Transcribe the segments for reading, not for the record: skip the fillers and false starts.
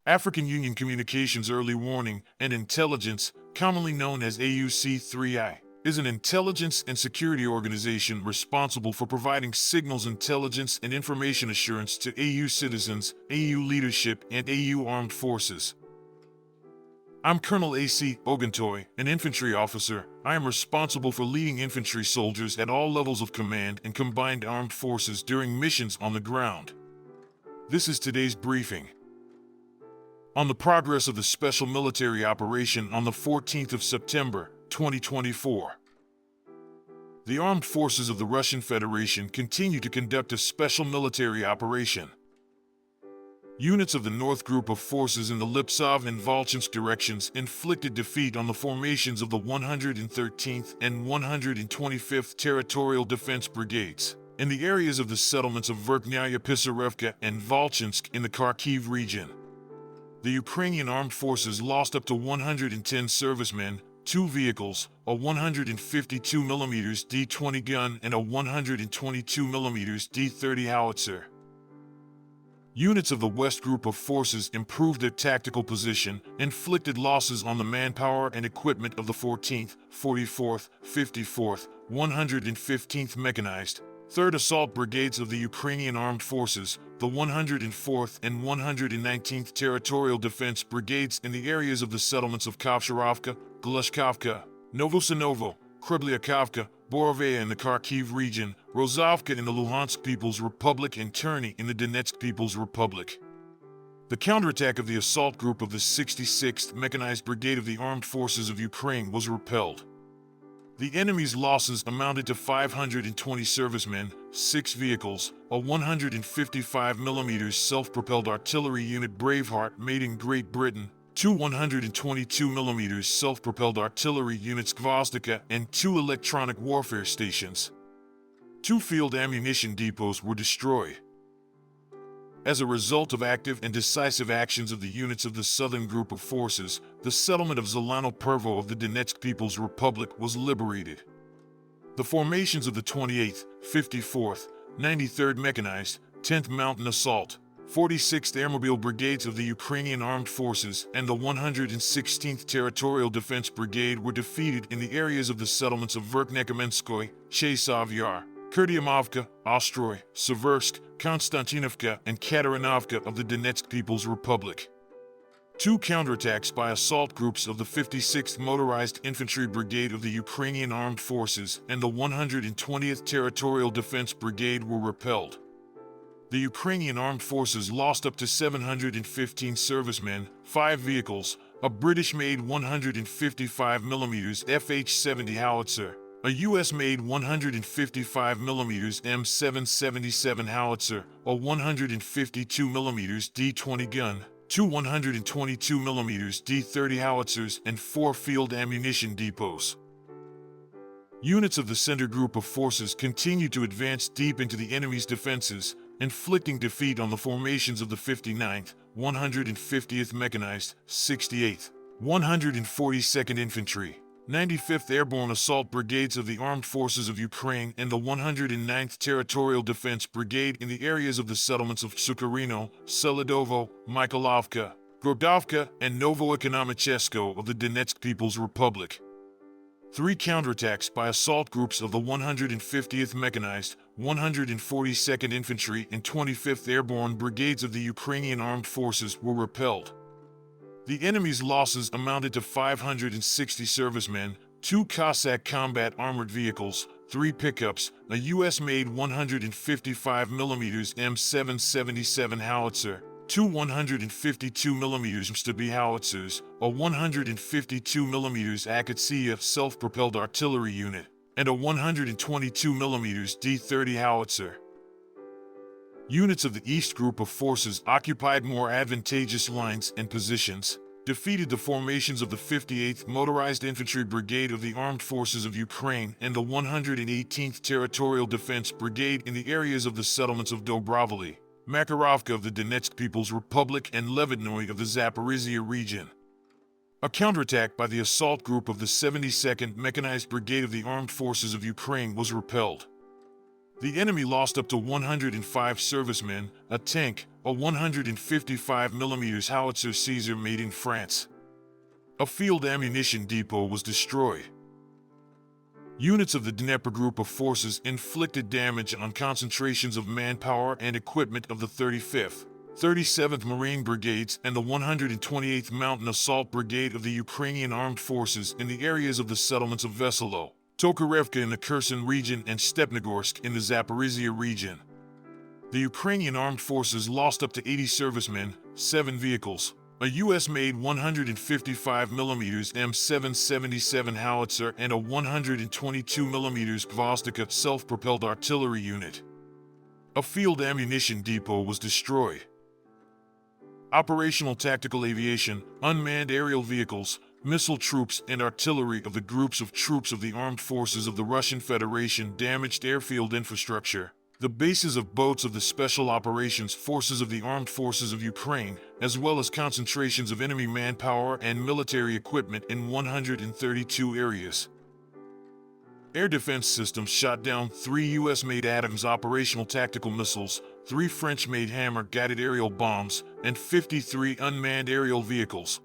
African Union Communications Early Warning and Intelligence, commonly known as AUC3I, is an intelligence and security organization responsible for providing signals intelligence and information assurance to AU citizens, AU leadership, and AU armed forces. I'm Colonel A.C. Oguntoye, an infantry officer. I am responsible for leading infantry soldiers at all levels of command and combined armed forces during missions on the ground. This is today's briefing. On the progress of the special military operation on the 14th of September, 2024. The armed forces of the Russian Federation continue to conduct a special military operation. Units of the North Group of Forces in the Liptsov and Volchansk directions inflicted defeat on the formations of the 113th and 125th Territorial Defense Brigades in the areas of the settlements of Verkhnaya Pisarevka and Volchansk in the Kharkiv region. The Ukrainian armed forces lost up to 110 servicemen, 2 vehicles, a 152mm D-20 gun and a 122mm D-30 howitzer. Units of the West Group of Forces improved their tactical position, inflicted losses on the manpower and equipment of the 14th, 44th, 54th, 115th Mechanized, 3rd Assault Brigades of the Ukrainian Armed Forces, the 104th and 119th Territorial Defense Brigades in the areas of the settlements of Kovsharovka, Glushkovka, Novosinovo, Krybliakivka, Borovaya in the Kharkiv region, Rozovka in the Luhansk People's Republic, and Terny in the Donetsk People's Republic. The counterattack of the assault group of the 66th Mechanized Brigade of the Armed Forces of Ukraine was repelled. The enemy's losses amounted to 520 servicemen, 6 vehicles, a 155mm self-propelled artillery unit Braveheart made in Great Britain, 2 122mm self-propelled artillery units Gvozdika, and 2 electronic warfare stations. 2 field ammunition depots were destroyed. As a result of active and decisive actions of the units of the Southern Group of Forces, the settlement of Zelano Pervo of the Donetsk People's Republic was liberated. The formations of the 28th, 54th, 93rd Mechanized, 10th Mountain Assault, 46th Airmobile Brigades of the Ukrainian Armed Forces, and the 116th Territorial Defense Brigade were defeated in the areas of the settlements of Verkhnekamenskoye, Chasov Yar, Kurdiamovka, Ostroy, Seversk, Konstantinovka, and Katarinovka of the Donetsk People's Republic. 2 counterattacks by assault groups of the 56th Motorized Infantry Brigade of the Ukrainian Armed Forces and the 120th Territorial Defense Brigade were repelled. The Ukrainian Armed Forces lost up to 715 servicemen, 5 vehicles, a British-made 155mm FH-70 howitzer, a US-made 155mm M777 howitzer, a 152mm D-20 gun, 2 122mm D-30 howitzers, and 4 field ammunition depots. Units of the Center Group of Forces continue to advance deep into the enemy's defenses, inflicting defeat on the formations of the 59th, 150th Mechanized, 68th, 142nd Infantry, 95th Airborne Assault Brigades of the Armed Forces of Ukraine, and the 109th Territorial Defense Brigade in the areas of the settlements of Sukharino, Seledovo, Mykolovka, Grodovka, and Novoekonomichesko of the Donetsk People's Republic. 3 counterattacks by assault groups of the 150th Mechanized, 142nd Infantry, and 25th Airborne Brigades of the Ukrainian Armed Forces were repelled. The enemy's losses amounted to 560 servicemen, 2 Cossack combat armored vehicles, 3 pickups, a US-made 155mm M777 howitzer, 2 152mm Stubby howitzers, a 152mm Akatsiya self-propelled artillery unit, and a 122mm D-30 howitzer. Units of the East Group of Forces occupied more advantageous lines and positions, defeated the formations of the 58th Motorized Infantry Brigade of the Armed Forces of Ukraine and the 118th Territorial Defense Brigade in the areas of the settlements of Dobrovoly, Makarovka of the Donetsk People's Republic, and Levidnoy of the Zaporizhia region. A counterattack by the assault group of the 72nd Mechanized Brigade of the Armed Forces of Ukraine was repelled. The enemy lost up to 105 servicemen, a tank, a 155mm howitzer Caesar made in France. A field ammunition depot was destroyed. Units of the Dnieper Group of Forces inflicted damage on concentrations of manpower and equipment of the 35th, 37th Marine Brigades and the 128th Mountain Assault Brigade of the Ukrainian Armed Forces in the areas of the settlements of Veselo, Tokarevka in the Kherson region and Stepnogorsk in the Zaporizhia region. The Ukrainian Armed Forces lost up to 80 servicemen, 7 vehicles, a US-made 155mm M777 howitzer and a 122mm Gvozdika self-propelled artillery unit. A field ammunition depot was destroyed. Operational tactical aviation, unmanned aerial vehicles, missile troops and artillery of the groups of troops of the armed forces of the Russian Federation damaged airfield infrastructure, the bases of boats of the Special Operations Forces of the Armed Forces of Ukraine, as well as concentrations of enemy manpower and military equipment in 132 areas. Air defense systems shot down 3 US-made Adams operational tactical missiles, 3 French-made Hammer guided aerial bombs, and 53 unmanned aerial vehicles.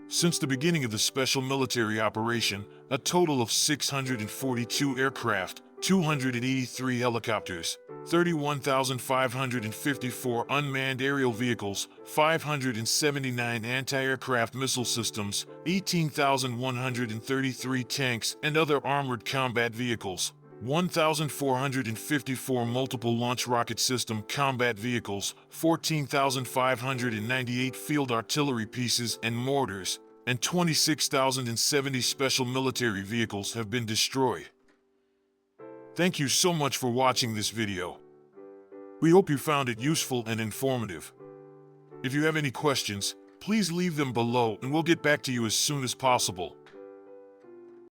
Since the beginning of the special military operation, a total of 642 aircraft, 283 helicopters, 31,554 unmanned aerial vehicles, 579 anti-aircraft missile systems, 18,133 tanks and other armored combat vehicles, 1,454 multiple launch rocket system combat vehicles, 14,598 field artillery pieces and mortars, and 26,070 special military vehicles have been destroyed. Thank you so much for watching this video. We hope you found it useful and informative. If you have any questions, please leave them below and we'll get back to you as soon as possible.